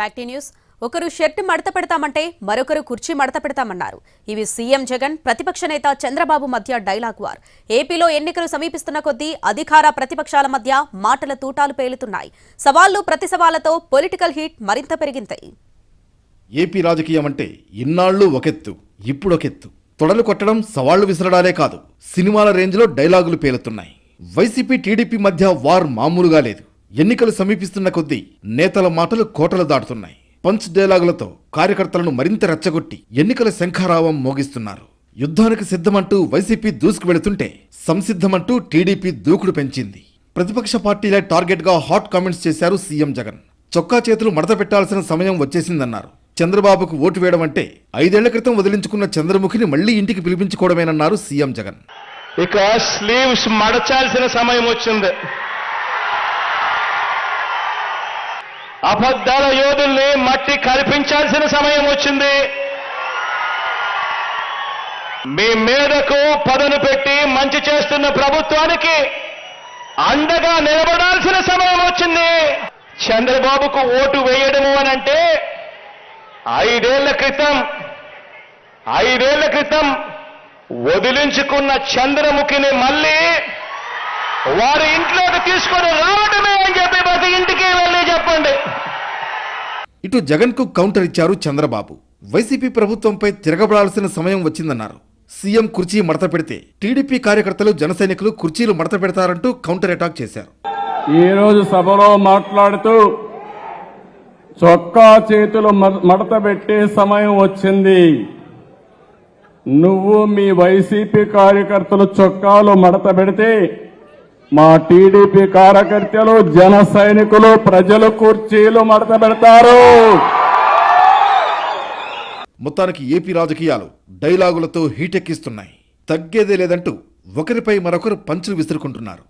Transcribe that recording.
Back to news. ఒకరు shirt మడత పెడతామంటే మరొకరు కుర్చీ మడత పెడతామన్నారు. ఇవి సీఎం జగన్, ప్రతిపక్ష నేత చంద్రబాబు మధ్య డైలాగ్ వార్. ఏపీలో ఎన్నికలు సమీపిస్తున్న కొద్దీ అధికార ప్రతిపక్షాల మధ్య మాటల తూటాలు పేలుతున్నాయి. సవాళ్లు ప్రతి సవాళ్లతో పొలిటికల్ హీట్ మరింత పెరిగింది. ఏపీ రాజకీయం అంటే ఇన్నాళ్లు ఒకెత్తు, ఇప్పుడొకెత్తు. తొడలు కొట్టడం, సవాళ్లు విసరడాలే కాదు, సినిమాల రేంజ్లో డైలాగులు పేలుతున్నాయి. వైసీపీ టీడీపీ మధ్య వార్ మామూలుగా లేదు. ఎన్నికలు సమీపిస్తున్న కొద్దీ నేతల మాటలు కోటలు దాటుతున్నాయి. పంచ్ డైలాగులతో కార్యకర్తలను మరింత రెచ్చగొట్టి ఎన్నికల శంఖారావం మోగిస్తున్నారు. యుద్ధానికి సిద్ధమంటూ వైసీపీ దూసుకు వెళుతుంటే సంసిద్ధమంటూ టీడీపీ దూకుడు పెంచింది. ప్రతిపక్ష పార్టీలే టార్గెట్ గా హాట్ కామెంట్స్ చేశారు సీఎం జగన్. చొక్కా చేతులు మడత పెట్టాల్సిన సమయం వచ్చేసిందన్నారు. చంద్రబాబుకు ఓటు వేయడం అంటే 5 ఏళ్ల క్రితం వదిలించుకున్న చంద్రముఖిని మళ్లీ ఇంటికి పిలిపించుకోవడమేనన్నారు సీఎం జగన్. ఇక స్లీవ్స్ మడచాల్సిన సమయం వచ్చింది. అబద్ధాల యోధుల్ని మట్టి కల్పించాల్సిన సమయం వచ్చింది. మీ మీదకు పదును పెట్టి మంచి చేస్తున్న ప్రభుత్వానికి అండగా నిలబడాల్సిన సమయం వచ్చింది. చంద్రబాబుకు ఓటు వేయడము అనంటే 5 ఏళ్ల క్రితం వదిలించుకున్న చంద్రముఖిని మళ్ళీ వారి ఇంట్లోకి తీసుకొని రావడమే అని చెప్పి ప్రతి ఇంటికి వెళ్ళి చెప్పండి. ఇటు జగన్ కు కౌంటర్ ఇచ్చారు చంద్రబాబు. వైసీపీ ప్రభుత్వంపై తిరగబడాల్సిన సమయం వచ్చిందన్నారు. సీఎం కుర్చీ మడత పెడితే టీడీపీ కార్యకర్తలు, జనసైనికులు కుర్చీలు మడత పెడతారంటూ కౌంటర్ అటాక్ చేశారు. ఈ రోజు సభలో మాట్లాడుతూ చొక్కా చేతులు మడత పెట్టే సమయం వచ్చింది. నువ్వు మీ వైసీపీ కార్యకర్తలు చొక్కాలు మడత పెడితే మా టీడీపీ కార్యకర్తలు, జన సైనికులు, ప్రజలు కుర్చీలు మడత పెడతారు. మొత్తానికి ఏపీ రాజకీయాలు డైలాగులతో హీటెక్కిస్తున్నాయి. తగ్గేదే లేదంటూ ఒకరిపై మరొకరు పంచులు విసురుకుంటున్నారు.